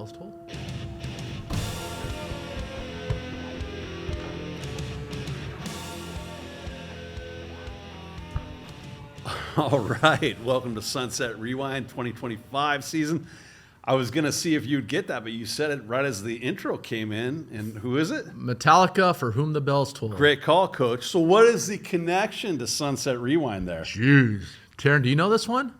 Bells Toll. All right, welcome to Sunset Rewind 2025 season. I was going to see if you'd get that, but you said it right as the intro came in. And who is it? Metallica, For Whom the Bells Toll. Great call, Coach. So what is the connection to Sunset Rewind there? Jeez. Teran, do you know this one?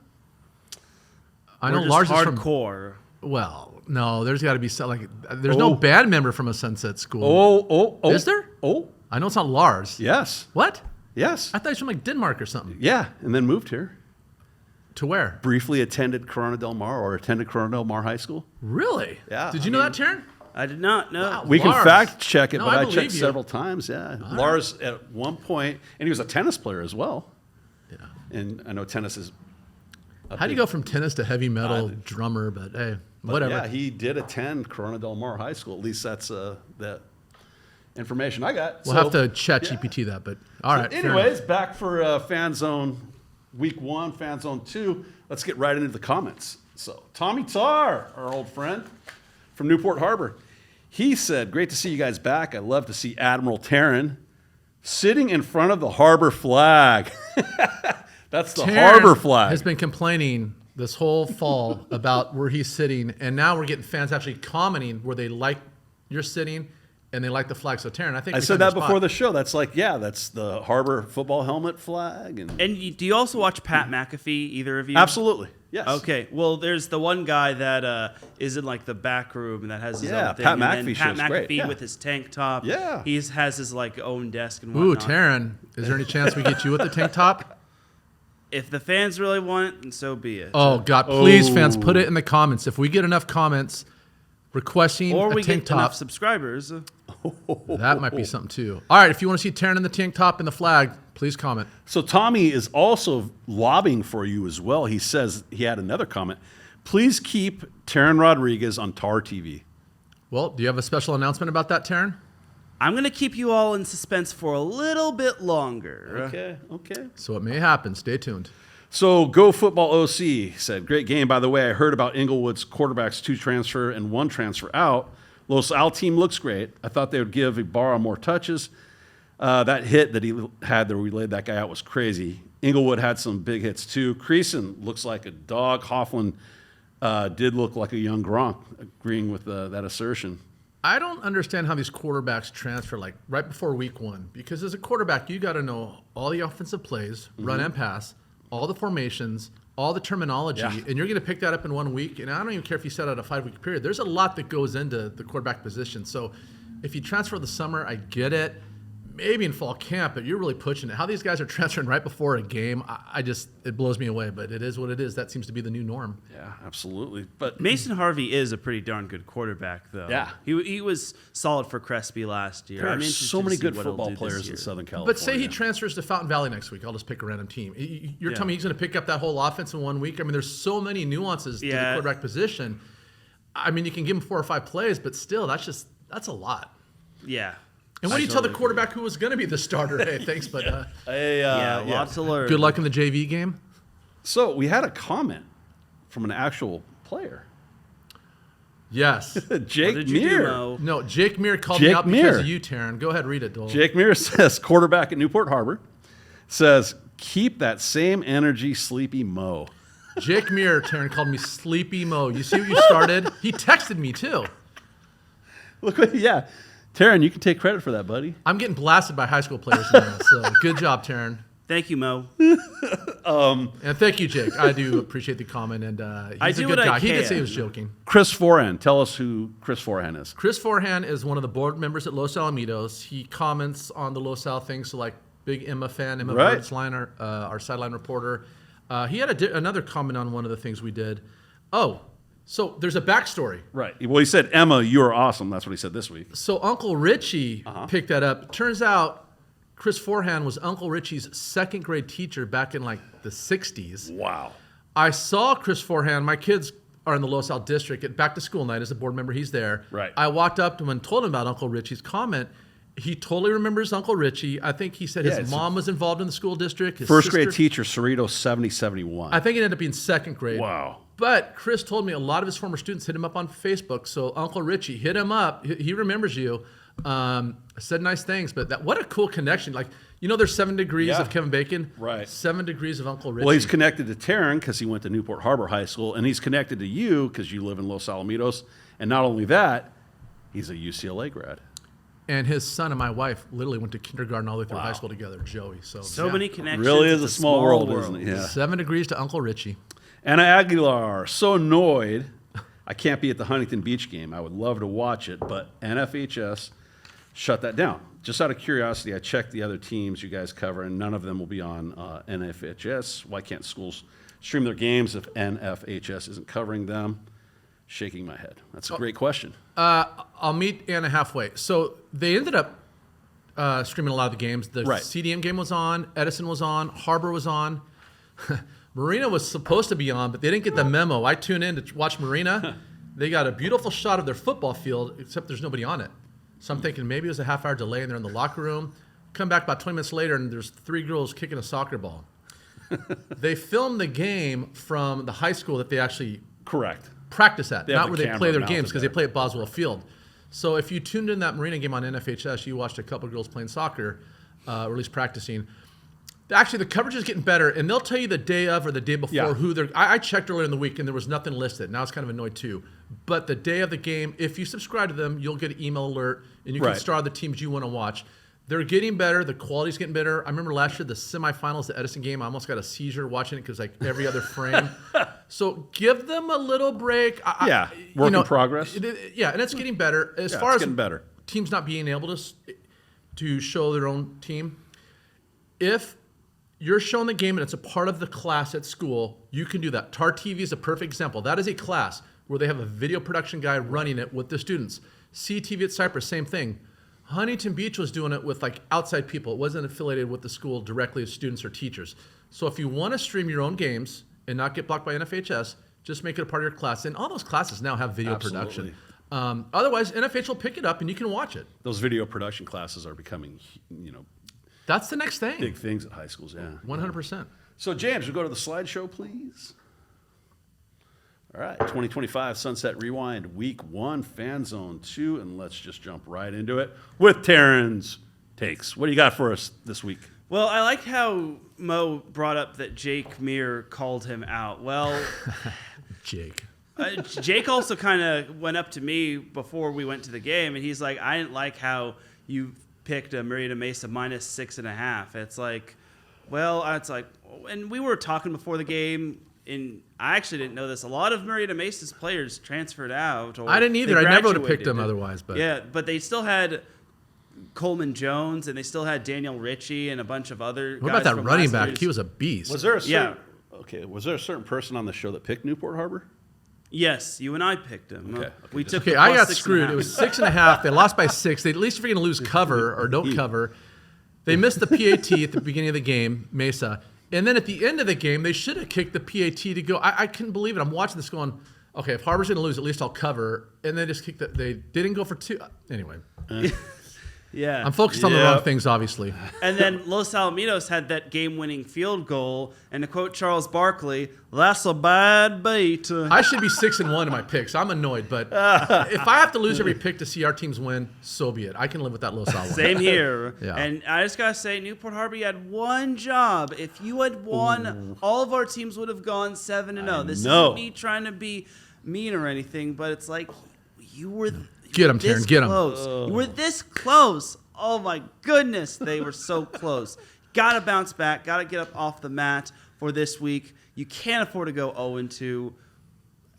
I know Just Lars is from... hardcore. Well, no, there's got to be there's no band member from a Sunset school. Oh. Is there? Oh. I know it's not Lars. Yes. What? Yes. I thought he was from like Denmark or something. Yeah, and then moved here. To where? Briefly attended Corona Del Mar or attended Corona Del Mar High School. Really? Yeah. Did you know that, Teran? I did not know. Wow. We can Lars. fact check it, No, but I I believe checked you. several times. Yeah. Lars at one point, and he was a tennis player as well. Yeah. And I know tennis is. How do you go from tennis to heavy metal drummer? But hey, whatever. Yeah, he did attend Corona Del Mar High School. At least that's that information I got. We'll have to chat GPT that, but all right. Anyways, back for Fanzone Week 1, Fanzone 2. Let's get right into the comments. So Tommy Tarr, our old friend from Newport Harbor, he said, "Great to see you guys back. I love to see Admiral Teran sitting in front of the harbor flag." That's the harbor flag. Has been complaining this whole fall about where he's sitting, and now we're getting fans actually commenting where they like you're sitting and they like the flag. So Teran, I think I said that before the show. That's that's the harbor football helmet flag. And Do you also watch Pat McAfee, either of you? absolutely, yes. Okay, well, there's the one guy that is in like the back room and that has his own thing. Pat and then McAfee Pat show's great, McAfee yeah. with his tank top. Yeah. He has his like own desk and Ooh, whatnot. Teran, is there any chance we get you with the tank top? If the fans really want it, then so be it. Oh God, please, fans, put it in the comments. If we get enough comments requesting or a we tank get top, enough subscribers. that might be something too. All right, if you want to see Teran in the tank top and the flag, please comment. So Tommy is also lobbying for you as well. He says he had another comment. Please keep Teran Rodriguez on TAR TV. Well, do you have a special announcement about that, Teran? I'm going to keep you all in suspense for a little bit longer. Okay. So it may happen. Stay tuned. So Go Football OC said, "Great game, by the way. I heard about Inglewood's quarterbacks 2 transfer and 1 transfer out. Los Al team looks great. I thought they would give Ibarra more touches. That hit that he had that we laid that guy out was crazy. Inglewood had some big hits too. Creason looks like a dog. Hoffman did look like a young Gronk," agreeing with that assertion. I don't understand how these quarterbacks transfer like right before week 1, because as a quarterback, you got to know all the offensive plays, run and pass, all the formations, all the terminology, and you're going to pick that up in 1 week. And I don't even care if you set out a 5-week period. There's a lot that goes into the quarterback position. So if you transfer the summer, I get it. Maybe in fall camp, but you're really pushing it. How these guys are transferring right before a game, it blows me away. But it is what it is. That seems to be the new norm. Yeah, absolutely. But Mason Harvey is a pretty darn good quarterback, though. Yeah. He was solid for Crespi last year. there are interested so to many see good what he'll football do this players in year. Southern California. But say he transfers to Fountain Valley next week. I'll just pick a random team. You're telling me he's going to pick up that whole offense in 1 week? I mean, there's so many nuances to the quarterback position. I mean, you can give him 4 or 5 plays, but still, that's a lot. Yeah. And what do you tell the quarterback who was going to be the starter? Hey, thanks, but Lots to learn. good luck in the JV game. So we had a comment from an actual player. Yes. Jake What did you do, Meir. Mo? No, Jake Meir called me Jake out Meir. because of you, Teran. Go ahead, read it, Dole. Jake Meir says, quarterback at Newport Harbor, says, "Keep that same energy, Sleepy Mo." Jake Meir, Teran, called me Sleepy Mo. You see what you started? He texted me, too. Look, Teran, you can take credit for that, buddy. I'm getting blasted by high school players now, so good job, Teran. Thank you, Mo. And thank you, Jake. I do appreciate the comment, and he's a good guy. He did say he was joking. Chris Forehand, tell us who Chris Forehand is. Chris Forehand is one of the board members at Los Alamitos. He comments on the Los Al things, so like big Emma fan, Emma Right. Birdsline, our sideline reporter. He had another comment on one of the things we did. Oh, so there's a backstory. Right. Well, he said, "Emma, you are awesome." That's what he said this week. So Uncle Richie picked that up. Turns out Chris Forehand was Uncle Richie's 2nd grade teacher back in like the 60s. Wow. I saw Chris Forehand. My kids are in the Los Al district at back to school night as a board member. He's there. Right. I walked up to him and told him about Uncle Richie's comment. He totally remembers Uncle Richie. I think he said his mom was involved in the school district. His First grade sister- teacher, Cerrito 7071. I think it ended up being 2nd grade. Wow. But Chris told me a lot of his former students hit him up on Facebook. So Uncle Richie, hit him up. He remembers you. Said nice things. But what a cool connection. Like, there's 7 degrees of Kevin Bacon. Right. 7 degrees of Uncle Richie. Well, he's connected to Teran because he went to Newport Harbor High School, and he's connected to you because you live in Los Alamitos. And not only that, he's a UCLA grad. And his son and my wife literally went to kindergarten all the way through high school together, Joey. So many connections. Really is It's a small world, isn't it? Yeah. 7 degrees to Uncle Richie. Anna Aguilar, so annoyed I can't be at the Huntington Beach game. I would love to watch it, but NFHS shut that down. Just out of curiosity, I checked the other teams you guys cover, and none of them will be on NFHS. Why can't schools stream their games if NFHS isn't covering them? Shaking my head. That's a great question. I'll meet Anna halfway. So they ended up streaming a lot of the games. The CDM game was on. Edison was on. Harbor was on. Marina was supposed to be on, but they didn't get the memo. I tuned in to watch Marina. They got a beautiful shot of their football field, except there's nobody on it. So I'm thinking maybe it was a half-hour delay, and they're in the locker room. Come back about 20 minutes later, and there's 3 girls kicking a soccer ball. They filmed the game from the high school that they actually practice at, not where they play their games, because they play at Boswell Field. So if you tuned in that Marina game on NFHS, you watched a couple of girls playing soccer, or at least practicing. Actually, the coverage is getting better, and they'll tell you the day of or the day before who they're. I checked earlier in the week, and there was nothing listed. Now I was kind of annoyed too. But the day of the game, if you subscribe to them, you'll get an email alert, and you can star the teams you want to watch. They're getting better. The quality's getting better. I remember last year, the semifinals, the Edison game, I almost got a seizure watching it because like every other frame. So give them a little break. Work in progress. And it's getting better. As far as teams not being able to show their own team, if you're showing the game and it's a part of the class at school, you can do that. TAR TV is a perfect example. That is a class where they have a video production guy running it with the students. CTV at Cypress, same thing. Huntington Beach was doing it with like outside people. It wasn't affiliated with the school directly as students or teachers. So if you want to stream your own games and not get blocked by NFHS, just make it a part of your class. And all those classes now have video production. Otherwise, NFH will pick it up and you can watch it. Those video production classes are becoming, that's the next thing. Big things at high schools, 100%. So, James, we go to the slideshow, please. All right, 2025 Sunset Rewind, Week 1, Fanzone 2, and let's just jump right into it with Teran's takes. What do you got for us this week? Well, I like how Mo brought up that Jake Meir called him out. Well, Jake. Jake also kind of went up to me before we went to the game, and he's like, I didn't like how you picked a Marina Mesa -6.5. It's like, and we were talking before the game, and I actually didn't know this. A lot of Marina Mesa's players transferred out. Or I didn't either. I never would have picked them otherwise. But yeah, but they still had Coleman Jones, and they still had Daniel Ritchie and a bunch of other guys. What about that running back? He was a beast. Was there a certain person on the show that picked Newport Harbor? Yes, you and I picked him. Okay. I got screwed. It was 6.5. They lost by 6. They at least if you're going to lose cover or don't cover. They missed the PAT at the beginning of the game, Mesa, and then at the end of the game, they should have kicked the PAT to go. I couldn't believe it. I'm watching this going, okay, if Harbor's going to lose, at least I'll cover. And they just kicked it. They didn't go for 2. Anyway. Yeah. I'm focused on the wrong things, obviously. And then Los Alamitos had that game-winning field goal. And to quote Charles Barkley, that's a bad beat. I should be 6-1 in my picks. I'm annoyed, but if I have to lose every pick to see our teams win, so be it. I can live with that Los Al one. Same here. Yeah. And I just got to say, Newport Harbor, you had one job. If you had won, all of our teams would have gone 7-0. This isn't me trying to be mean or anything, but it's like you were Get him, Teran. Get him. You were this close. Oh, my goodness. They were so close. Got to bounce back. Got to get up off the mat for this week. You can't afford to go 0-2.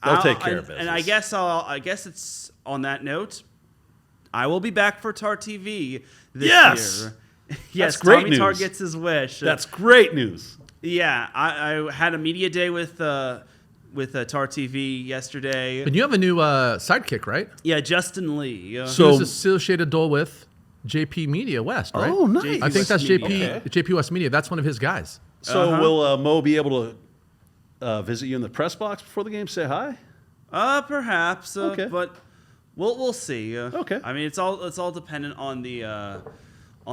They'll take care of business. And I guess it's on that note, I will be back for TAR TV this year. Yes, that's great Tommy news. Tar gets his wish. That's great news. Yeah, I had a media day with TAR TV yesterday. And you have a new sidekick, right? Yeah, Justin Lee. So he's associated dual with JP Media West, right? Oh, nice. I think that's JP West Media. That's one of his guys. So will Mo be able to visit you in the press box before the game? Say hi. Perhaps. But we'll see. Okay. I mean, it's all dependent on the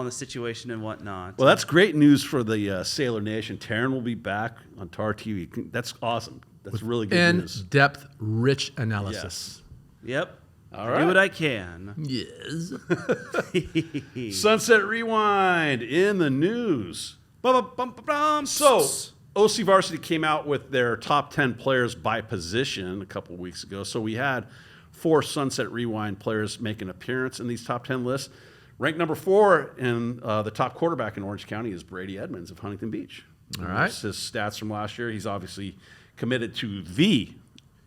situation and whatnot. Well, that's great news for the Sailor Nation. Teran will be back on TAR TV. That's awesome. That's really good news. In-depth, rich analysis. Yep. All I right. do what I can. Yes. Sunset Rewind in the news. Bum. So, OC Varsity came out with their top 10 players by position a couple weeks ago. So we had 4 Sunset Rewind players make an appearance in these top 10 lists. Ranked number 4 in the top quarterback in Orange County is Brady Edmonds of Huntington Beach. All right. There's his stats from last year. He's obviously committed to the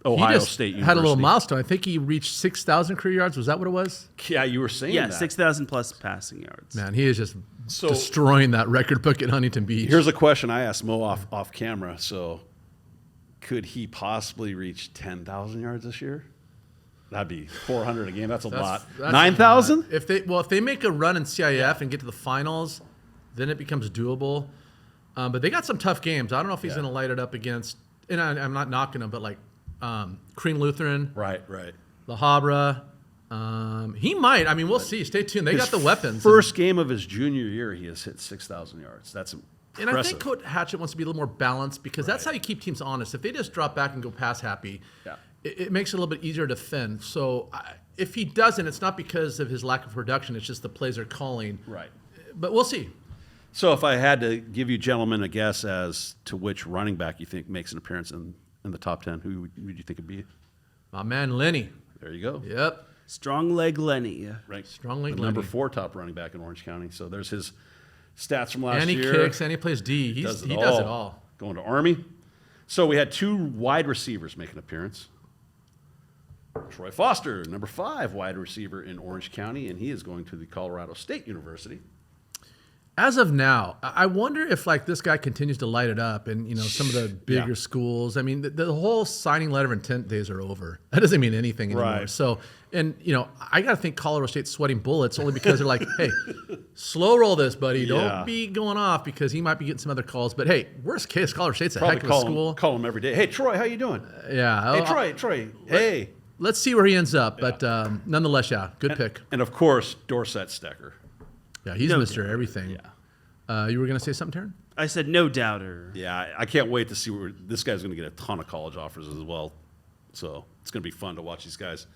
Ohio State University. Had a little milestone. I think he reached 6,000 career yards. Was that what it was? Yeah, you were saying Yeah, that. 6,000 plus passing yards. Man, he is just So- destroying that record book at Huntington Beach. Here's a question I asked Mo off camera. So, could he possibly reach 10,000 yards this year? That'd be 400 a game. That's a lot. 9,000? If they make a run in CIF and get to the finals, then it becomes doable. But they got some tough games. I don't know if he's going to light it up against. And I'm not knocking him, but like Crean Lutheran, Right. La Habra. He might. I mean, we'll see. Stay tuned. They got the weapons. First game of his junior year, he has hit 6,000 yards. That's impressive. And I think Coach Hatchett wants to be a little more balanced because that's how you keep teams honest. If they just drop back and go pass happy, it makes it a little bit easier to defend. So if he doesn't, it's not because of his lack of production. It's just the plays are calling. Right. But we'll see. So if I had to give you gentlemen a guess as to which running back you think makes an appearance in the top 10, who would you think it'd be? My man Lenny. There you go. Yep. Strong leg Lenny. Ranked Strong leg the number Lenny. 4 top running back in Orange County. So there's his stats from last And he year. kicks and he plays D. He does it all. Going to Army. So we had 2 wide receivers make an appearance. Troy Foster, number 5 wide receiver in Orange County, and he is going to the Colorado State University. As of now, I wonder if like this guy continues to light it up and some of the bigger schools. I mean, the whole signing letter of intent days are over. That doesn't mean anything anymore. Right. So, and I got to think Colorado State's sweating bullets only because they're like, hey, slow roll this, buddy. Yeah. Don't be going off because he might be getting some other calls. But hey, worst case, Colorado State's a heck of a school. Call him every day. Hey, Troy, how you doing? Yeah. Hey, Troy. Hey. Let's see where he ends up. But nonetheless, good pick. And of course, Dorsett Stecker. Yeah, he's Mr. Everything. Yeah. You were going to say something, Teran? I said no doubter. Yeah, I can't wait to see where this guy's going to get a ton of college offers as well. So it's going to be fun to watch these guys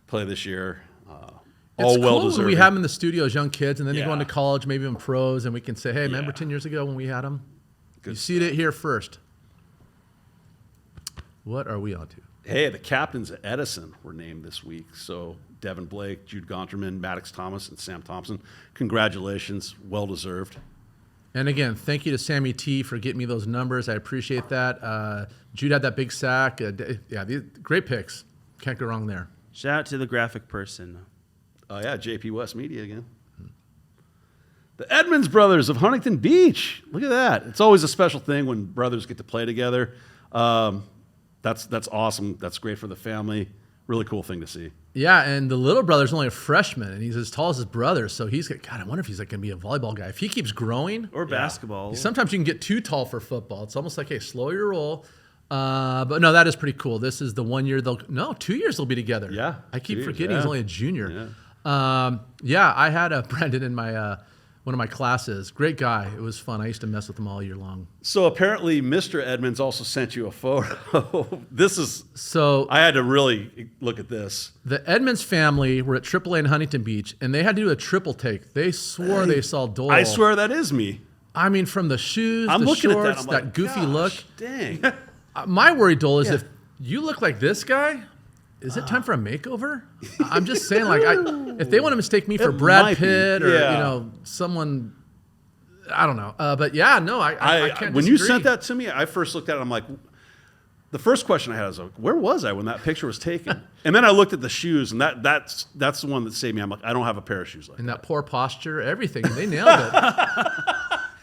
play this year. All It's well cool when deserved. we have them in the studio as young kids, and then they go Yeah. into college, maybe in pros, and we can say, hey, remember 10 years ago when we had them? Good You see it here first. What are we on to? Hey, the captains at Edison were named this week. So Devin Blake, Jude Gonterman, Maddox Thomas, and Sam Thompson. Congratulations. Well deserved. And again, thank you to Sammy T for getting me those numbers. I appreciate that. Jude had that big sack. These great picks. Can't go wrong there. Shout out to the graphic person. JP West Media again. The Edmonds brothers of Huntington Beach. Look at that. It's always a special thing when brothers get to play together. That's awesome. That's great for the family. Really cool thing to see. Yeah, and the little brother's only a freshman, and he's as tall as his brother. So he's God. I wonder if he's like going to be a volleyball guy. If he keeps growing, Or basketball. sometimes you can get too tall for football. It's almost like, hey, slow your roll. But no, that is pretty cool. This is the 1 year 2 years they'll be together. Yeah, I keep 2 years, forgetting he's yeah. only a junior. I had Brandon in my one of my classes. Great guy. It was fun. I used to mess with him all year long. So apparently Mr. Edmonds also sent you a photo. So I had to really look at this. the Edmonds family were at AAA in Huntington Beach, and they had to do a triple take. They swore they saw Dole. I swear that is me. I mean, from the shoes, I'm the looking shorts, at that. I'm like, goofy gosh, look. Dang. My worry, Dole, is Yeah. if you look like this guy, is it time for a makeover? I'm just saying, like, if they want to mistake me for It Brad might be, Pitt or yeah. Someone, I don't know. But yeah, no, I can't. When you disagree. sent that to me, I first looked at it. I'm like, the first question I had was like, where was I when that picture was taken? And then I looked at the shoes, and that's the one that saved me. I'm like, I don't have a pair of shoes like and that. that poor posture, everything, they nailed it.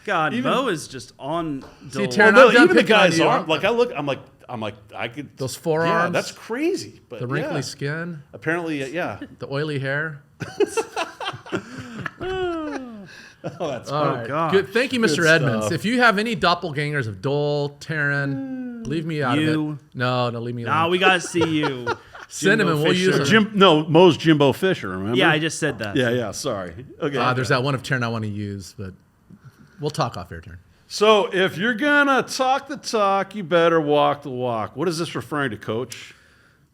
God, Mo is just on Dole. Teran, Well, I'm done even the picking on guy's you. arm, like I'm like I could Those forearms. Yeah, that's crazy. But The wrinkly yeah. skin, Apparently, yeah. the oily hair. Oh, that's All right. God. Good. Thank you, Mr. Good Edmonds. stuff. If you have any doppelgangers of Dole, Teran, leave me out of You. it. No, leave me alone. Nah, we gotta see you. Send him Jimbo and we'll use Fisher. him. Mo's Jimbo Fisher. Remember? Yeah, I just said that. Yeah. Sorry. Okay. There's that one of Teran I want to use, but we'll talk off air, Teran. So if you're going to talk the talk, you better walk the walk. What is this referring to, Coach?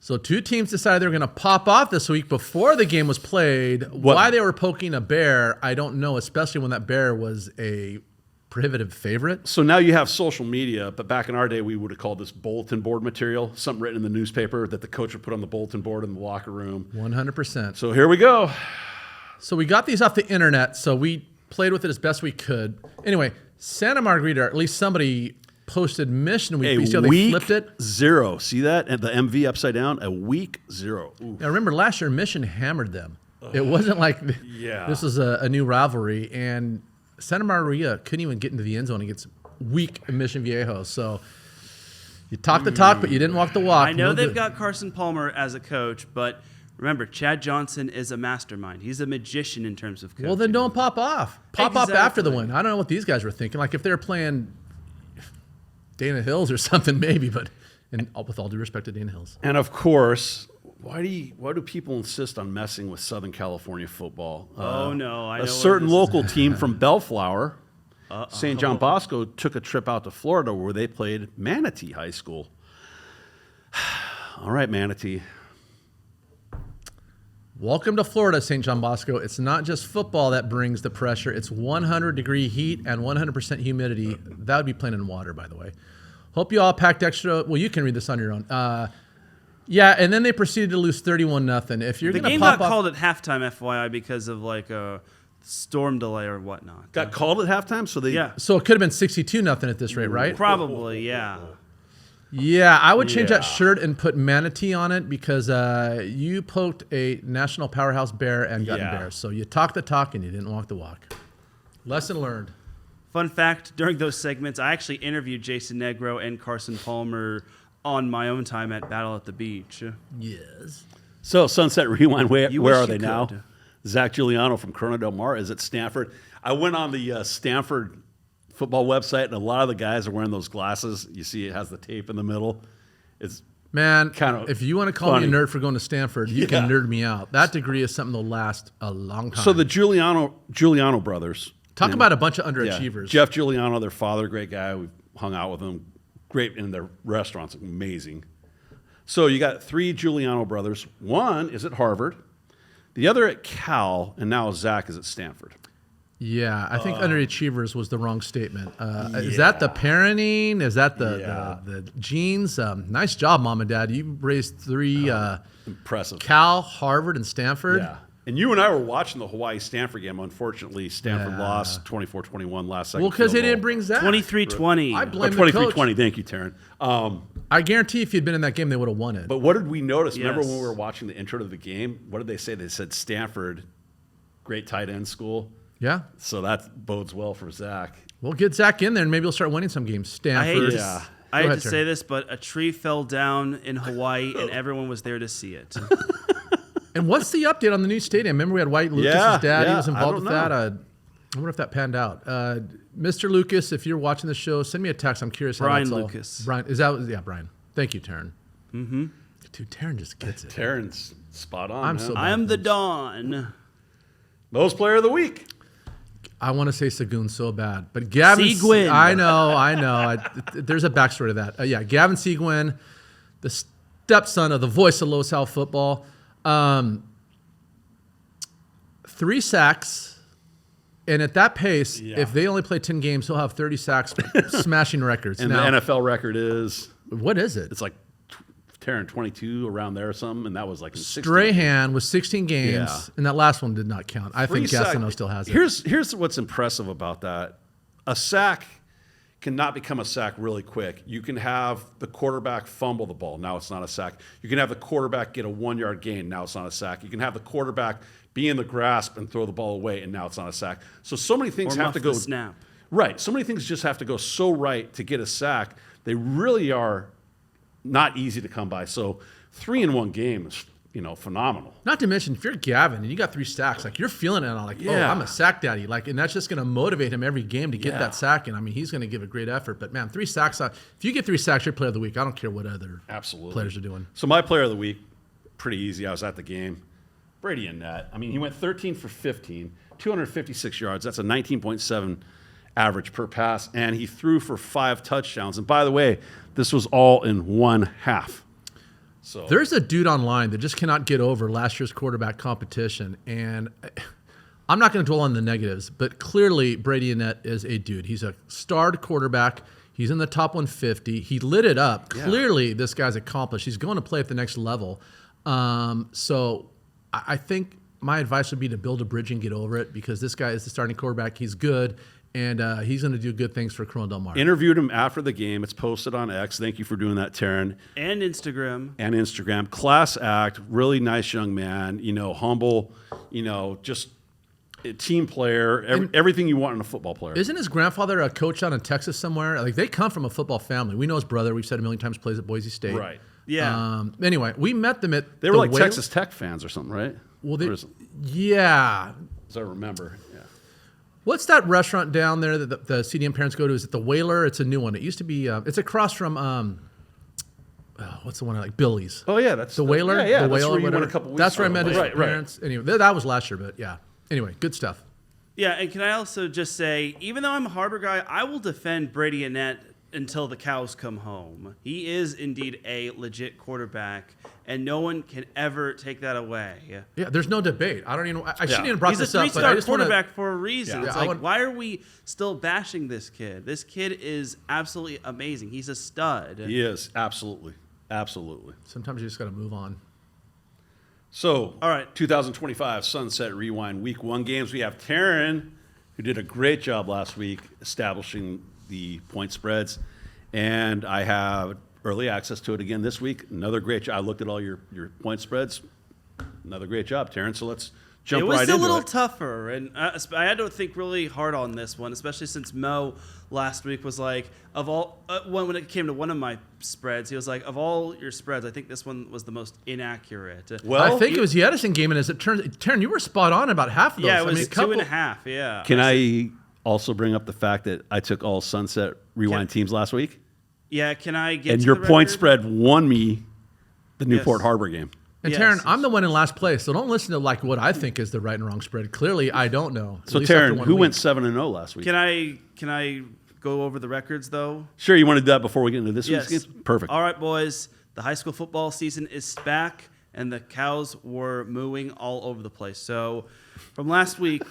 So 2 teams decided they were going to pop off this week before the game was played. What? Why they were poking a bear, I don't know, especially when that bear was a prohibitive favorite. So now you have social media, but back in our day, we would have called this bulletin board material, something written in the newspaper that the coach would put on the bulletin board in the locker room. 100%. So here we go. So we got these off the internet, so we played with it as best we could. Anyway, Santa Margarita, or at least somebody posted Mission Week. You see how they week flipped it? 0. See that? And the MV upside down? A week 0. Ooh. Now remember, last year Mission hammered them. It wasn't like this was a new rivalry, and Santa Maria couldn't even get into the end zone against weak Mission Viejo. So you talk the talk, but you didn't walk the walk. I know No they've good. got Carson Palmer as a coach, but remember, Chad Johnson is a mastermind. He's a magician in terms of coaching. Well, then don't pop off. Pop off after the Exactly. win. I don't know what these guys were thinking. Like if they're playing Dana Hills or something, maybe. But with all due respect to Dana Hills. And of course, why do people insist on messing with Southern California football? Oh, no. I know A what certain this is. local team from Bellflower, St. John Bosco, took a trip out to Florida where they played Manatee High School. All right, Manatee. Welcome to Florida, St. John Bosco. It's not just football that brings the pressure. It's 100-degree heat and 100% humidity. That would be playing in water, by the way. Hope you all packed extra. Well, you can read this on your own. Yeah, and then they proceeded to lose 31-0. If you're The going to game pop got off, called at halftime, FYI, because of like a storm delay or whatnot. Got called at halftime, so they Yeah, so it could have been 62-0 at this rate, right? probably, yeah. Yeah, I would change that Yeah. shirt and put Manatee on it because you poked a national powerhouse bear and got Yeah. embarrassed. So you talked the talk and you didn't walk the walk. Lesson learned. Fun fact, during those segments, I actually interviewed Jason Negro and Carson Palmer on my own time at Battle at the Beach. Yes. So Sunset Rewind, where You are wish they you now? could. Zach Giuliano from Corona Del Mar is at Stanford. I went on the Stanford football website, and a lot of the guys are wearing those glasses. You see it has the tape in the middle. It's Man, Kinda if you want to call funny. me a nerd for going to Stanford, you can Yeah. nerd me out. That degree is something that'll last a long time. so the Giuliano brothers. Talk about a bunch of Yeah. underachievers. Jeff Giuliano, their father, great guy. We've hung out with him. Great in their restaurants, amazing. So you got 3 Giuliano brothers. One is at Harvard, the other at Cal, and now Zach is at Stanford. Yeah, I think underachievers was the wrong statement. Is that the parenting? Is that the genes? Nice job, mom and dad. You raised 3 Impressive. Cal, Harvard, and Stanford. Yeah. And you and I were watching the Hawaii-Stanford game. Unfortunately, Stanford lost 24-21 last second. Well, because they field didn't goal. bring Zach. 23-20. I blame the 23-20. coach. Thank you, Teran. I guarantee if you'd been in that game, they would have won it. But what did we notice? Remember Yes. when we were watching the intro to the game? What did they say? They said Stanford, great tight end school. Yeah. So that bodes well for Zach. Well, get Zach in there, and maybe he'll start winning some games. I hate, Stanford. to, Yeah. I hate Go ahead, to Terry. say this, but a tree fell down in Hawaii and everyone was there to see it. And what's the update on the new stadium? Remember we had White Lucas's Yeah, dad. He yeah, was I involved don't with that. know. I wonder if that panned out. Mr. Lucas, if you're watching the show, send me a text. I'm curious how Brian that's all. Lucas. Brian, is that? Yeah, Brian. Thank you, Teran. Mm-hmm. Dude, Teran just gets it. Teran's spot on. I'm man. so I am the Dawn. Most player of the week. I want to say Sagoon so bad, but Gavin. Seguin. I know. There's a backstory to that. Yeah, Gavin Seguin, the stepson of the voice of Los Al football. 3 sacks, and at that pace, Yeah. if they only play 10 games, he'll have 30 sacks, smashing records. And now, the NFL record is, what is it? it's like Teran 22 around there or something, and that was like in 16. Strahan was 16 games, Yeah. and that last one did not count. I think Gastineau still has it. Here's what's impressive about that. A sack cannot become a sack really quick. You can have the quarterback fumble the ball. Now it's not a sack. You can have the quarterback get a 1-yard gain. Now it's not a sack. You can have the quarterback be in the grasp and throw the ball away, and now it's not a sack. So many things Or have muff to go the snap. right. So many things just have to go so right to get a sack. They really are not easy to come by. So 3 in 1 game is, phenomenal. Not to mention, if you're Gavin and you got 3 sacks, like you're feeling it on, like, oh, Yeah. I'm a sack daddy, like, and that's just going to motivate him every game to get Yeah. that sack. And I mean, he's going to give a great effort. But man, 3 sacks. If you get 3 sacks, you're player of the week. I don't care what other Absolutely. players are doing. So my player of the week, pretty easy. I was at the game. Brady Annette. I mean, he went 13 for 15, 256 yards. That's a 19.7 average per pass, and he threw for 5 touchdowns. And by the way, this was all in one half. So There's a dude online that just cannot get over last year's quarterback competition, and I'm not going to dwell on the negatives, but clearly Brady Annette is a dude. He's a starred quarterback. He's in the top 150. He lit it up. Yeah. Clearly, this guy's accomplished. He's going to play at the next level. So I think my advice would be to build a bridge and get over it, because this guy is the starting quarterback. He's good, and he's going to do good things for Corona Del Mar. interviewed him after the game. It's posted on X. Thank you for doing that, Teran. And Instagram. Class act, really nice young man, humble, just a team player, everything you want in a football player. Isn't his grandfather a coach out in Texas somewhere? Like, they come from a football family. We know his brother. We've said a million times, plays at Boise State. Right. Yeah. Anyway, we met them at They were like Texas Tech fans or something, right? Well, As yeah. I remember. Yeah. What's that restaurant down there that the CDM parents go to? Is it the Whaler? It's a new one. It used to be. It's across from. What's the one I like? Billy's. Oh yeah, that's The Whaler. Yeah, The that's Whaler. where you went whatever. a couple weeks That's where I ago. met his Right. parents. Anyway, that was last year, but yeah. Anyway, good stuff. Yeah, and can I also just say, even though I'm a Harbor guy, I will defend Brady Annette until the cows come home. He is indeed a legit quarterback, and no one can ever take that away. Yeah, there's no debate. I don't even. I shouldn't even brought He's a this up, but I three-star just want quarterback for a reason. Yeah, It's I like, why are we still bashing this kid? This kid is absolutely amazing. He's a stud. He is absolutely. Sometimes you just got to move on. So, All right. 2025 Sunset Rewind Week 1 games. We have Teran, who did a great job last week establishing the point spreads, and I have early access to it again this week. Another great job. I looked at all your point spreads. Another great job, Teran. So let's jump right into it. It was a little tougher, and I had to think really hard on this one, especially since Mo last week was like, of all when it came to one of my spreads, he was like, of all your spreads, I think this one was the most inaccurate. Well, I think it was the Edison game, and as it turns, Teran, you were spot on about half of those. Yeah, it was a couple- 2.5. Yeah. Can I also bring up the fact that I took all Sunset Rewind teams last week? Yeah, can I get And to your the point record? spread won me the Newport Yes. Harbor game. And Yes. Teran, I'm the one in last place, so don't listen to like what I think is the right and wrong spread. Clearly, I don't know. So, At least after Teran, one who week. went 7-0 last week? Can I go over the records though? Sure, you want to do that before we get into this Yes. week's game? Perfect. All right, boys. The high school football season is back, and the cows were mooing all over the place. So, from last week,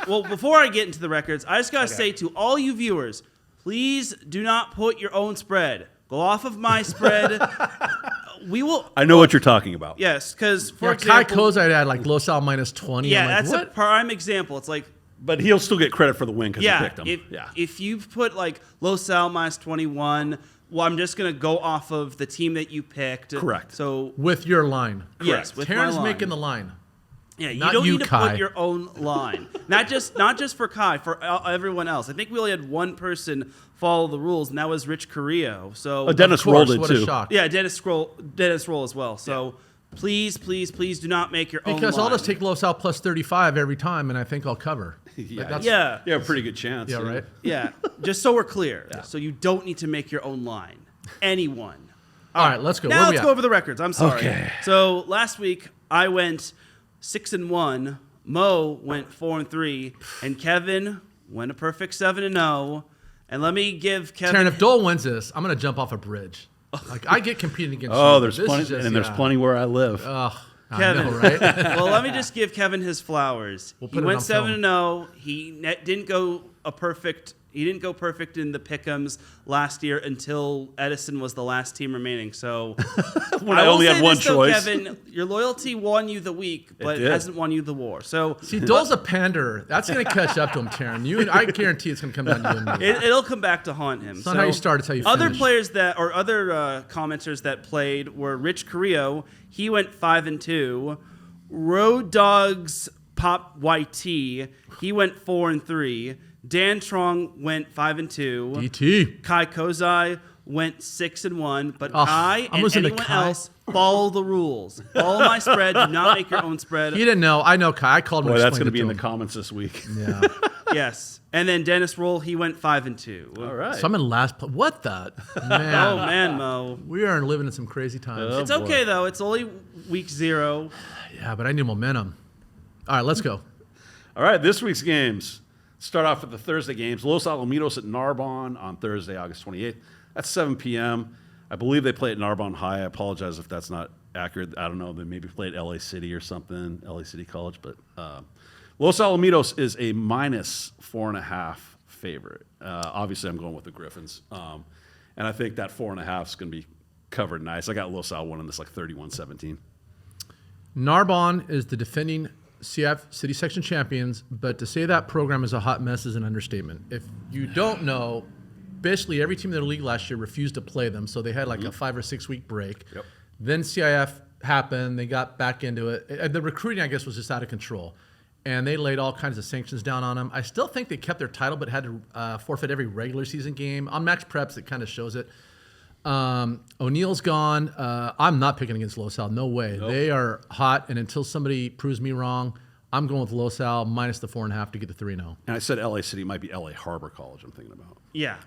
before I get into the records, I just gotta say to all you viewers, please do not put your own spread. Go off of my spread. We will. I know what you're talking about. Yes, because for Yeah, Kai example, Kozai had like Los Al minus 20. yeah, I'm like, that's what? a prime example. It's like, But he'll still get credit for the win because he yeah, picked him. if you put like Los Al minus 21, well, I'm just gonna go off of the team that you picked. Correct. So With your line. yes, with my Teran's line. making the line. Yeah, you Not don't you, need to Kai. put your own line. not just for Kai, for everyone else. I think we only had one person follow the rules, and that was Rich Carrillo. So Dennis Of course, rolled it what too. a shock. yeah, Dennis roll as well. So please do not make your own Because line. I'll just take Los Al plus 35 every time, and I think I'll cover. Yeah. Like, that's- yeah, You have a pretty good chance. Yeah, right? yeah. Just so we're clear. So you don't need to make your own line. Anyone. All right, let's go. Now Where we let's at? go over the records. I'm sorry. Okay. So last week I went 6-1. Mo went 4-3, and Kevin went a perfect 7-0. And let me give Kevin. Teran, if Dole wins this, I'm going to jump off a bridge. Like, I get competing against you. Oh, but there's this plenty, is just- and there's yeah. plenty where I live. Ugh, I Kevin. know, right? Well, let me just give Kevin his flowers. We'll He put it went on film. 7-0. He didn't go perfect. He didn't go perfect in the pick'ems last year until Edison was the last team remaining. So When I will only say had one this, though, choice. Kevin, your loyalty won you the week, but did. hasn't won you the war. So See, Dole's a pander. That's going to catch up to him, Teran. I guarantee it's going to come down to you and me. it'll come back to haunt him. It's not how you start, it's how you Other finish. players that or other commenters that played were Rich Carrillo. He went 5-2. Road Dogs Pop YT. He went 4-3. Dan Trong went 5-2. DT. Kai Kozai went 6-1. But Oh, Kai I'm and listening to anyone Kai. else follow the rules. Follow my spread. Do not make your own spread. He didn't know. I know Kai. I called him. Boy, and that's explained going to be it in the him. comments this week. Yeah. Yes. And then Dennis Roll, he went 5-2. All right. So I'm in last. What the? Man. Oh man, Mo. We are living in some crazy times. It's boy. okay though. It's only week 0. Yeah, but I need momentum. All right, let's go. All right, this week's games. Start off with the Thursday games. Los Alamitos at Narbonne on Thursday, August 28th. That's 7 p.m. I believe they play at Narbonne High. I apologize if that's not accurate. I don't know. They maybe play at LA City or something, LA City College. But Los Alamitos is a -4.5 favorite. Obviously, I'm going with the Griffins. And I think that 4.5 is going to be covered nice. I got Los Al winning this like 31-17. Narbonne is the defending CF City Section champions, but to say that program is a hot mess is an understatement. If you don't know, basically every team in the league last year refused to play them, so they had like a 5 or 6 week break. Yep. Then CIF happened, they got back into it. And the recruiting, I guess, was just out of control. And they laid all kinds of sanctions down on them. I still think they kept their title, but had to forfeit every regular season game. On Max Preps, it kind of shows it. O'Neill's gone. I'm not picking against Los Al. No way. Nope. They are hot, and until somebody proves me wrong, I'm going with Los Al minus the 4.5 to get the 3-0. And I said LA City might be LA Harbor College I'm thinking about. Yeah.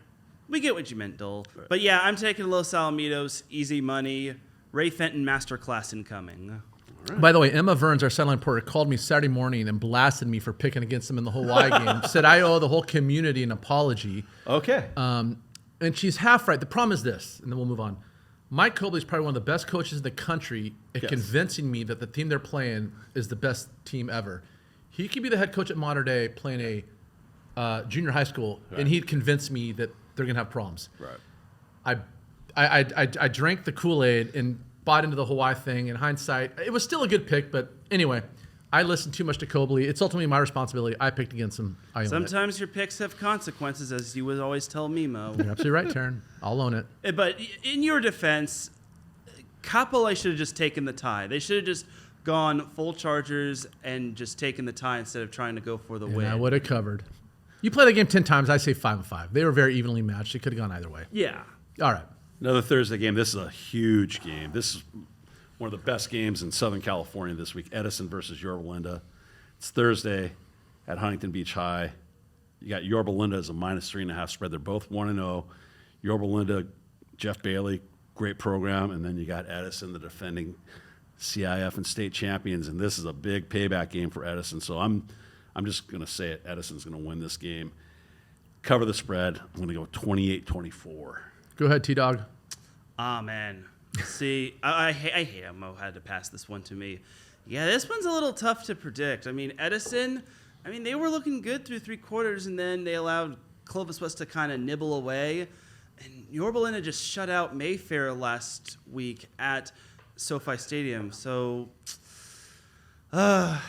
We get what you meant, Dole. Right. But yeah, I'm taking Los Alamitos, easy money. Ray Fenton masterclass incoming. Right. By the way, Emma Verns, our sideline reporter, called me Saturday morning and blasted me for picking against them in the Hawaii game. Said I owe the whole community an apology. Okay. And she's half right. The problem is this, and then we'll move on. Mike Cobley is probably one of the best coaches in the country at Yes. convincing me that the team they're playing is the best team ever. He could be the head coach at Modern Day playing a junior high school, Right. and he'd convince me that they're going to have problems. Right. I drank the Kool-Aid and bought into the Hawaii thing. In hindsight, it was still a good pick, but anyway, I listened too much to Cobley. It's ultimately my responsibility. I picked against him. I own it. Sometimes your picks have consequences, as you would always tell me, Mo. You're absolutely right, Teran. I'll own it. But in your defense, Kapolei should have just taken the tie. They should have just gone full Chargers and just taken the tie instead of trying to go for the And win. I would have covered. You play the game 10 times, I say 5-5. They were very evenly matched. It could have gone either way. Yeah. All right. Another Thursday game. This is a huge game. This is one of the best games in Southern California this week. Edison versus Yorba. It's Thursday at Huntington Beach High. You got Yorba as a -3.5 spread. They're both 1-0. Yorba, Jeff Bailey, great program. And then you got Edison, the defending CIF and state champions. And this is a big payback game for Edison. So I'm just going to say it. Edison's going to win this game. Cover the spread. I'm going to go 28-24. Go ahead, T-Dog. Ah, man. See, I hate how Mo had to pass this one to me. Yeah, this one's a little tough to predict. I mean, Edison, they were looking good through 3 quarters, and then they allowed Clovis West to kind of nibble away. And Yorba just shut out Mayfair last week at SoFi Stadium. So, I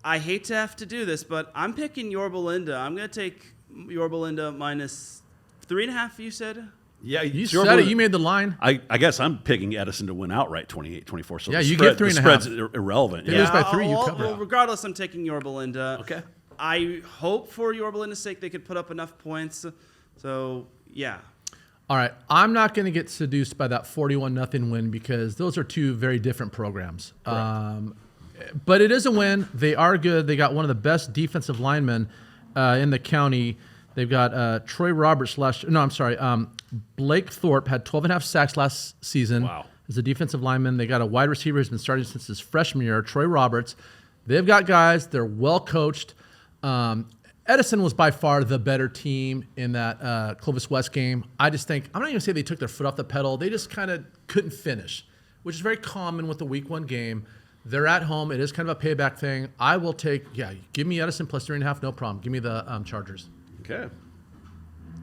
hate to have to do this, but I'm picking Yorba. I'm going to take Yorba minus 3.5, you said? Yeah, You said it. You made the line. I guess I'm picking Edison to win outright 28-24. So Yeah, the you spread, get 3.5. The spread's irrelevant. They lose by 3, you cover. Well, regardless, I'm taking Yorba. Okay. I hope for Yorba sake they could put up enough points. So, yeah. All right. I'm not going to get seduced by that 41-0 win because those are 2 very different programs. But it is a win. They are good. They got one of the best defensive linemen in the county. They've got Troy Roberts Blake Thorpe had 12.5 sacks last season. Wow. As a defensive lineman. They got a wide receiver who's been starting since his freshman year, Troy Roberts. They've got guys. They're well coached. Edison was by far the better team in that Clovis West game. I just think, I'm not even going to say they took their foot off the pedal. They just kind of couldn't finish, which is very common with the week 1 game. They're at home. It is kind of a payback thing. I will take, give me Edison plus 3.5, no problem. Give me the Chargers. Okay.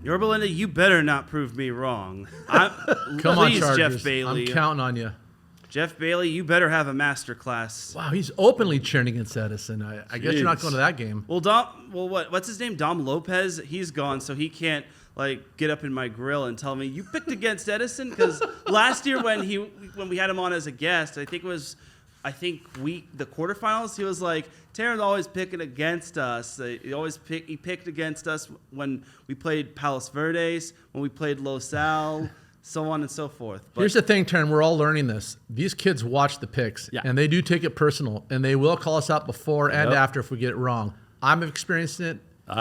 Yorba, you better not prove me wrong. Come on, Please, Chargers. Jeff Bailey. I'm counting on you. Jeff Bailey, you better have a master class. Wow, he's openly cheering against Edison. I guess you're not going to that game. Well, what's his name? Dom Lopez. He's gone, so he can't get up in my grill and tell me you picked against Edison. Because last year when we had him on as a guest, I think the quarterfinals, he was like, Teran's always picking against us. He picked against us when we played Palos Verdes, when we played Los Al, so on and so forth. But here's the thing, Teran, we're all learning this. These kids watch the picks, and they do take it personal, and they will call us out before and after if we get it wrong. I'm experiencing it.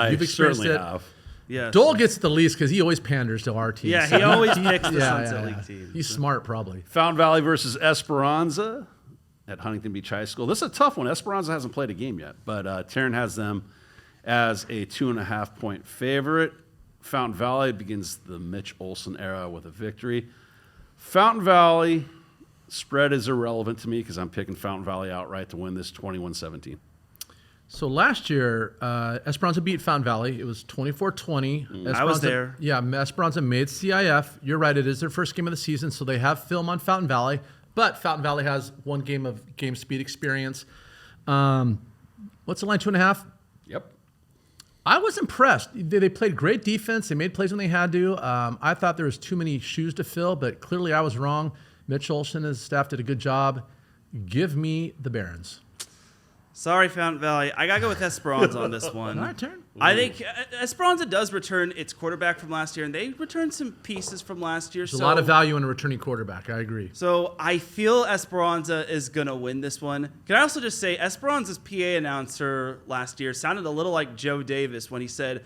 You've experienced certainly it. have. Yes. Dole gets the least because he always panders to our team. Yeah, he always picks the Sunset League team. He's smart, probably. Fountain Valley versus Esperanza at Huntington Beach High School. This is a tough one. Esperanza hasn't played a game yet, but Teran has them as a 2.5-point favorite. Fountain Valley begins the Mitch Olson era with a victory. Fountain Valley spread is irrelevant to me because I'm picking Fountain Valley outright to win this 21-17. So last year, Esperanza beat Fountain Valley. It was 24-20. I was there. Yeah, Esperanza made CIF. You're right. It is their first game of the season, so they have film on Fountain Valley. But Fountain Valley has one game of game speed experience. What's the line, 2.5? Yep. I was impressed. They played great defense. They made plays when they had to. I thought there was too many shoes to fill, but clearly I was wrong. Mitch Olson and his staff did a good job. Give me the Barons. Sorry, Fountain Valley. I got to go with Esperanza on this one. All right, Teran. I think Esperanza does return its quarterback from last year, and they returned some pieces from last year. There's a lot of value in a returning quarterback. I agree. So I feel Esperanza is going to win this one. Can I also just say Esperanza's PA announcer last year sounded a little like Joe Davis when he said,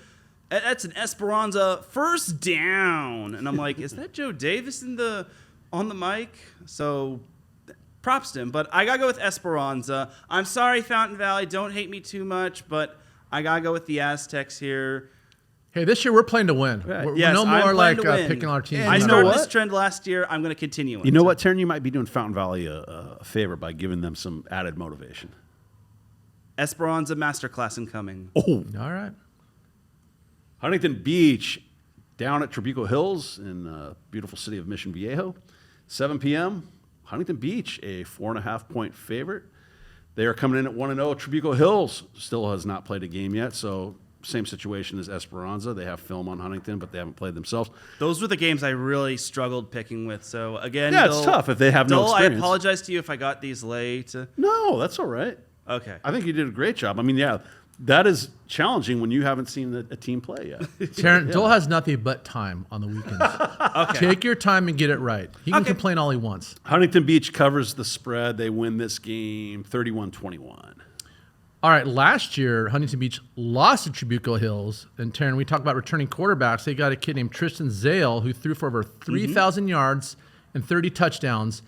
"That's an Esperanza first down." And I'm like, is that Joe Davis on the mic? So props to him. But I got to go with Esperanza. I'm sorry, Fountain Valley. Don't hate me too much, but I got to go with the Aztecs here. Hey, this year we're playing to win. Right. We're Yes, no I'm more like playing to win. picking our teams. I you know started what? this trend last year. I'm going to continue it. You know what, Teran? You might be doing Fountain Valley a favor by giving them some added motivation. Esperanza masterclass incoming. Oh, All right. Huntington Beach down at Trabuco Hills in the beautiful city of Mission Viejo. 7 p.m. Huntington Beach, a 4.5-point favorite. They are coming in at 1-0. Trabuco Hills still has not played a game yet, so same situation as Esperanza. They have film on Huntington, but they haven't played themselves. Those were the games I really struggled picking with. So again, Yeah, it's tough if they have no Dole, I experience. apologize to you if I got these late. No, that's all right. Okay. I think you did a great job. I mean, yeah, that is challenging when you haven't seen a team play yet. Teran, Dole has nothing but time on the weekends. Okay. Take your time and get it right. He can Okay. complain all he wants. Huntington Beach covers the spread. They win this game 31-21. All right, last year, Huntington Beach lost to Trabuco Hills. And Teran, we talk about returning quarterbacks. They got a kid named Tristan Zale who threw for over 3,000 yards and 30 touchdowns.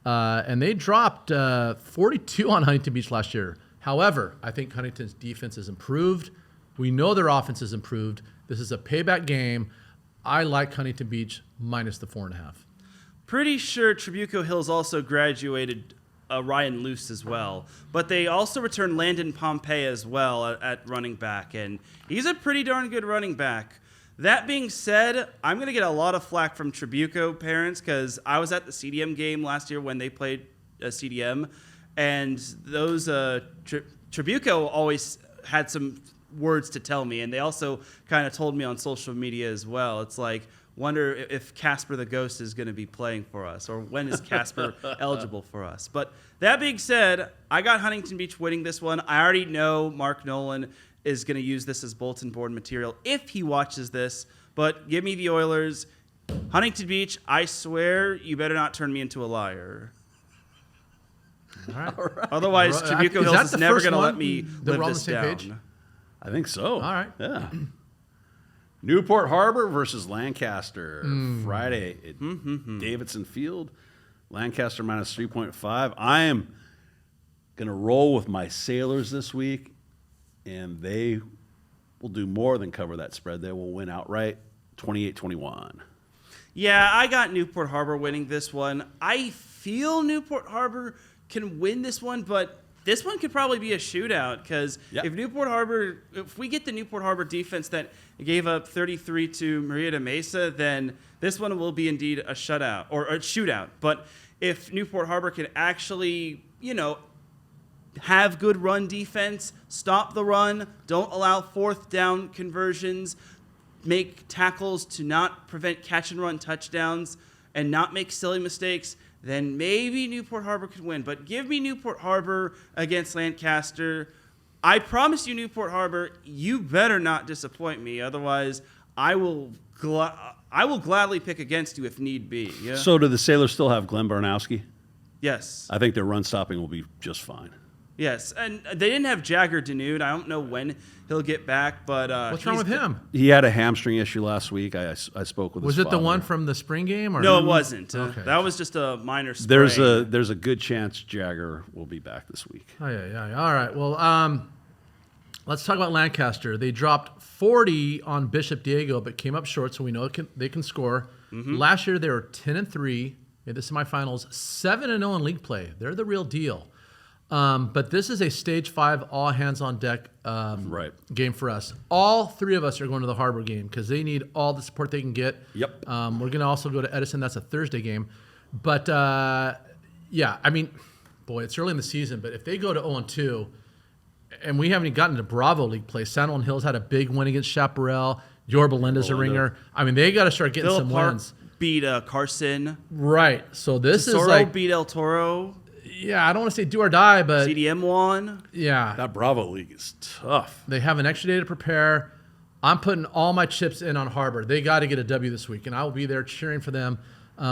And they dropped 42 on Huntington Beach last year. However, I think Huntington's defense has improved. We know their offense has improved. This is a payback game. I like Huntington Beach minus the 4.5. Pretty sure Trabuco Hills also graduated Ryan Luce as well. But they also returned Landon Pompey as well at running back. And he's a pretty darn good running back. That being said, I'm going to get a lot of flack from Trabuco parents because I was at the CDM game last year when they played CDM. And those Trabuco always had some words to tell me. And they also kind of told me on social media as well. It's like, wonder if Casper the Ghost is going to be playing for us, or when is Casper eligible for us. But that being said, I got Huntington Beach winning this one. I already know Mark Nolan is going to use this as bulletin board material if he watches this. But give me the Oilers. Huntington Beach, I swear you better not turn me into a liar. All right. Otherwise, Is Trabuco that Hills is the never first going to one let me that live we're on this the same down. page? I think so. All right. Yeah. Newport Harbor versus Lancaster. Friday at Davidson Field. Lancaster minus 3.5. I am going to roll with my Sailors this week, and they will do more than cover that spread. They will win outright 28-21. Yeah, I got Newport Harbor winning this one. I feel Newport Harbor can win this one, but this one could probably be a shootout because if we get the Newport Harbor defense that gave up 33 to Marina Mesa, then this one will be indeed a shutout or a shootout. But if Newport Harbor can actually, have good run defense, stop the run, don't allow fourth down conversions, make tackles to not prevent catch and run touchdowns, and not make silly mistakes, then maybe Newport Harbor could win. But give me Newport Harbor against Lancaster. I promise you, Newport Harbor, you better not disappoint me. Otherwise, I will gladly pick against you if need be. Yeah? So do the Sailors still have Glenn Barnowski? Yes. I think their run stopping will be just fine. Yes. And they didn't have Jagger Danude. I don't know when he'll get back, but What's wrong with him? He had a hamstring issue last week. I spoke with Was his it the father. one from the spring game? Or No, it wasn't. Okay. That was just a minor sprain. There's a good chance Jagger will be back this week. Oh, yeah. All right. Well, Let's talk about Lancaster. They dropped 40 on Bishop Diego, but came up short, so we know they can score. Last year, they were 10-3 in the semifinals, 7-0 in league play. They're the real deal. But this is a Stage 5 all-hands-on-deck game for us. All three of us are going to the Harbor game because they need all the support they can get. Yep. We're going to also go to Edison. That's a Thursday game. But, yeah, I mean, boy, it's early in the season, but if they go to 0-2, and we haven't even gotten to Bravo League play. San Juan Hills had a big win against Chaparral. Yorba Linda's a ringer. I mean, they got to start getting some wins. Beat Carson. Right. So this Tesoro is like beat El Toro. Yeah, I don't want to say do or die, but CDM won. Yeah, that Bravo League is tough. They have an extra day to prepare. I'm putting all my chips in on Harbor. They got to get a W this week, and I will be there cheering for them.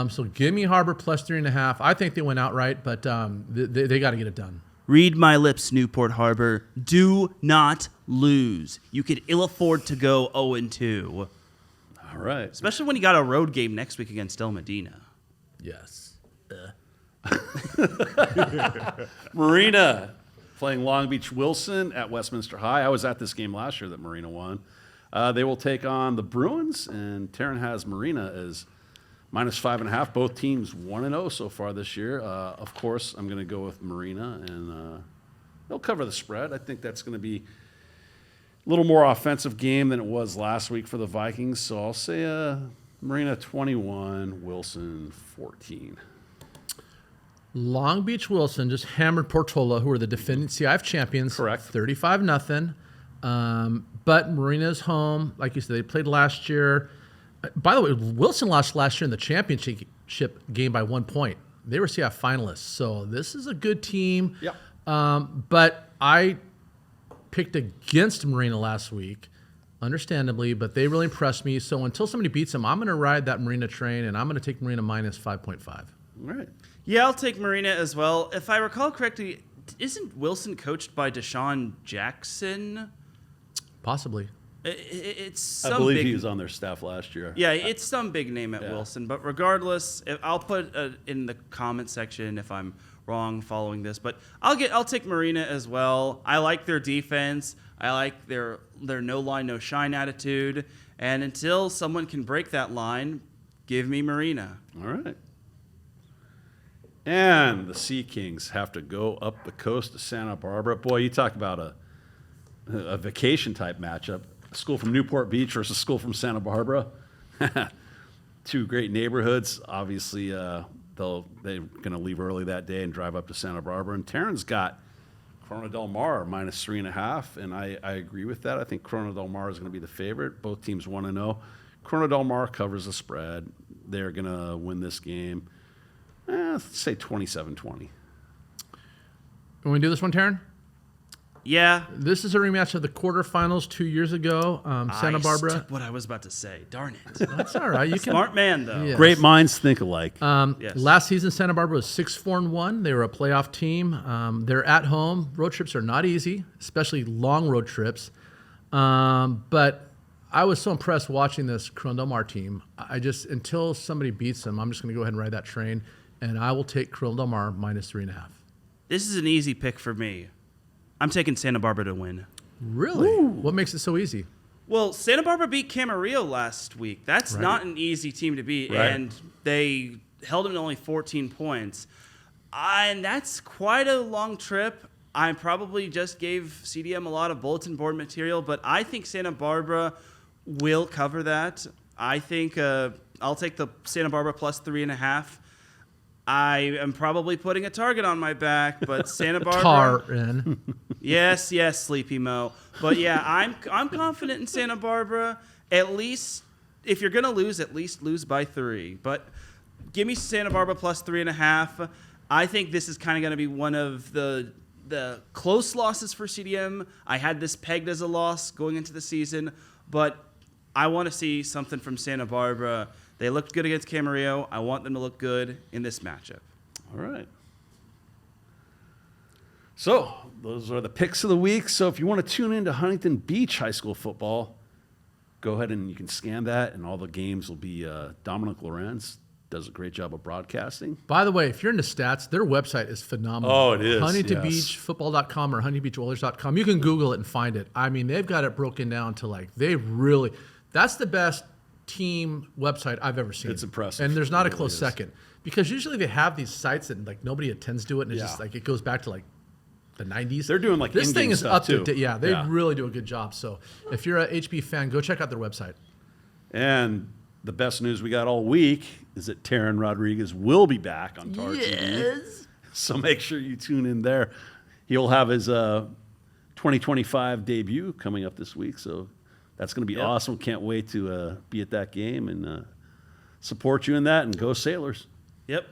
So give me Harbor plus 3.5. I think they went outright, but they got to get it done. Read my lips, Newport Harbor. Do not lose. You could ill afford to go 0-2. All right. Especially when you got a road game next week against Del Medina. Yes. Marina playing Long Beach Wilson at Westminster High. I was at this game last year that Marina won. They will take on the Bruins, and Teran has Marina as -5.5. Both teams 1-0 so far this year. Of course, I'm going to go with Marina, and they'll cover the spread. I think that's going to be a little more offensive game than it was last week for the Vikings. So I'll say Marina 21, Wilson 14. Long Beach Wilson just hammered Portola, who are the defending CIF champions. Correct. 35-0. But Marina's home. Like you said, they played last year. By the way, Wilson lost last year in the championship game by 1 point. They were CIF finalists. So this is a good team. Yep. But I picked against Marina last week, understandably, but they really impressed me. So until somebody beats them, I'm going to ride that Marina train, and I'm going to take Marina -5.5. All right. Yeah, I'll take Marina as well. If I recall correctly, isn't Wilson coached by Deshaun Jackson? Possibly. It's some I believe big, he was on their staff last year. Yeah, it's some big name at Wilson. But regardless, I'll put in the comment section if I'm wrong following this. But I'll take Marina as well. I like their defense. I like their no line, no shine attitude. And until someone can break that line, give me Marina. All right. And the Sea Kings have to go up the coast to Santa Barbara. Boy, you talk about a vacation type matchup. A school from Newport Beach versus a school from Santa Barbara. Two great neighborhoods. Obviously, they're going to leave early that day and drive up to Santa Barbara. And Teran's got Corona Del Mar -3.5, and I agree with that. I think Corona Del Mar is going to be the favorite. Both teams 1-0. Corona Del Mar covers the spread. They're going to win this game. Let's say 27-20. Can we do this one, Teran? Yeah. This is a rematch of the quarterfinals 2 years ago. Santa Barbara. Took what I was about to say. Darn it. That's all right. You can. Smart man, though. Yeah. Great minds think alike. Yes. Last season, Santa Barbara was 6-4-1. They were a playoff team. They're at home. Road trips are not easy, especially long road trips. But I was so impressed watching this Corona Del Mar team. Until somebody beats them, I'm just going to go ahead and ride that train, and I will take Corona Del Mar -3.5. This is an easy pick for me. I'm taking Santa Barbara to win. Really? Ooh. What makes it so easy? Well, Santa Barbara beat Camarillo last week. That's not an easy team to beat, and they held them to only 14 points. And that's quite a long trip. I probably just gave CDM a lot of bulletin board material, but I think Santa Barbara will cover that. I think I'll take the Santa Barbara +3.5. I am probably putting a target on my back, but Santa Barbara. Taran. Yes, Sleepy Mo. But yeah, I'm confident in Santa Barbara. At least, if you're gonna lose, at least lose by 3. But give me Santa Barbara +3.5. I think this is kind of gonna be one of the close losses for CDM. I had this pegged as a loss going into the season, but I want to see something from Santa Barbara. They looked good against Camarillo. I want them to look good in this matchup. All right. So those are the picks of the week. So if you want to tune into Huntington Beach High School football, go ahead and you can scan that, and all the games will be Dominic Lorenz does a great job of broadcasting. By the way, if you're into stats, their website is phenomenal. Oh, it is, HuntingtonBeachFootball.com or HuntingtonBeachOilers.com. You can Google it and find it. I mean, they've got it broken down to that's the best team website I've ever seen. It's impressive. And there's not It a close really is. second. Because usually they have these sites that like nobody attends to it, and it's just like it goes back to like the 90s. They're doing like this in-game thing is stuff up to too. date. Yeah, they really do a good job. So if you're a HB fan, go check out their website. And the best news we got all week is that Teran Rodriguez will be back on Tar TV. So make sure you tune in there. He'll have his 2025 debut coming up this week. So that's going to be awesome. Can't wait to be at that game and support you in that, and go Sailors. Yep.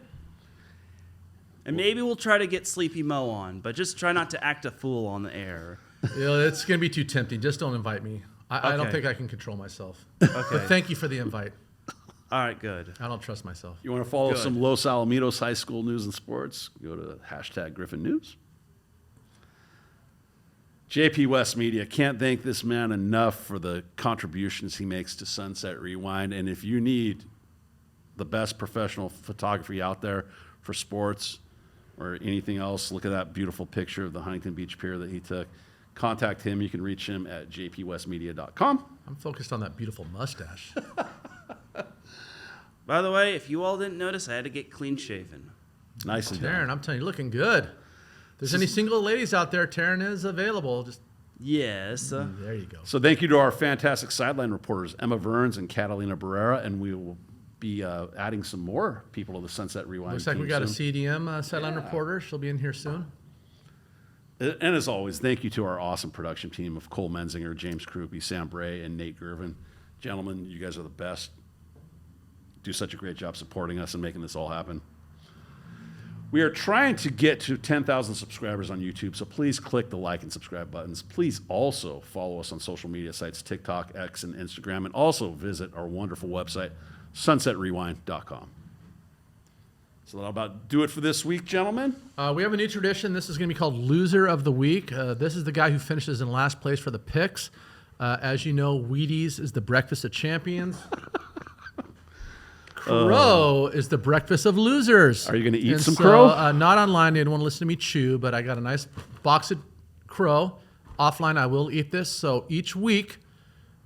And maybe we'll try to get Sleepy Mo on, but just try not to act a fool on the air. It's going to be too tempting. Just don't invite me. I don't Okay. think I can control myself. Okay. But thank you for the invite. All right, good. I don't trust myself. You want to follow Good. some Los Alamitos High School news and sports? Go to #GriffinNews. JP West Media, can't thank this man enough for the contributions he makes to Sunset Rewind. And if you need the best professional photography out there for sports or anything else, look at that beautiful picture of the Huntington Beach Pier that he took. Contact him. You can reach him at jpwestmedia.com. I'm focused on that beautiful mustache. By the way, if you all didn't notice, I had to get clean shaven. Nice and done. Teran, I'm telling you, you're looking good. If there's any single ladies out there, Teran is available. Just Yes. there you go. So thank you to our fantastic sideline reporters, Emma Verns and Catalina Barrera, and we will be adding some more people to the Sunset Rewind Looks like we team got a soon. CDM sideline reporter. She'll be in here soon. And as always, thank you to our awesome production team of Cole Menzinger, James Krupe, Sam Bray, and Nate Gervin. Gentlemen, you guys are the best. Do such a great job supporting us and making this all happen. We are trying to get to 10,000 subscribers on YouTube, so please click the like and subscribe buttons. Please also follow us on social media sites, TikTok, X, and Instagram, and also visit our wonderful website, sunsetrewind.com. So that'll about do it for this week, gentlemen. We have a new tradition. This is going to be called Loser of the Week. This is the guy who finishes in last place for the picks. As you know, Wheaties is the breakfast of champions. Crow is the breakfast of losers. Are you going to eat And some so, crow? Not online. You didn't want to listen to me chew, but I got a nice box of crow. Offline, I will eat this. So each week,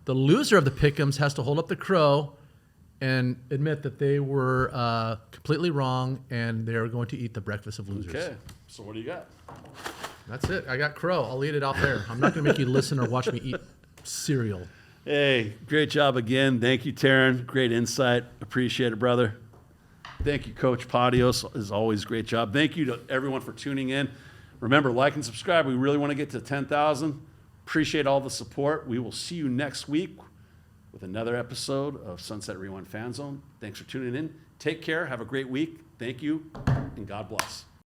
the loser of the pick'ems has to hold up the crow and admit that they were completely wrong and they're going to eat the breakfast of losers. Okay, so what do you got? That's it. I got crow. I'll eat it off there. I'm not going to make you listen or watch me eat cereal. Hey, great job again. Thank you, Teran. Great insight. Appreciate it, brother. Thank you, Coach Padios. As always, great job. Thank you to everyone for tuning in. Remember, like and subscribe. We really want to get to 10,000. Appreciate all the support. We will see you next week with another episode of Sunset Rewind Fanzone. Thanks for tuning in. Take care. Have a great week. Thank you, and God bless.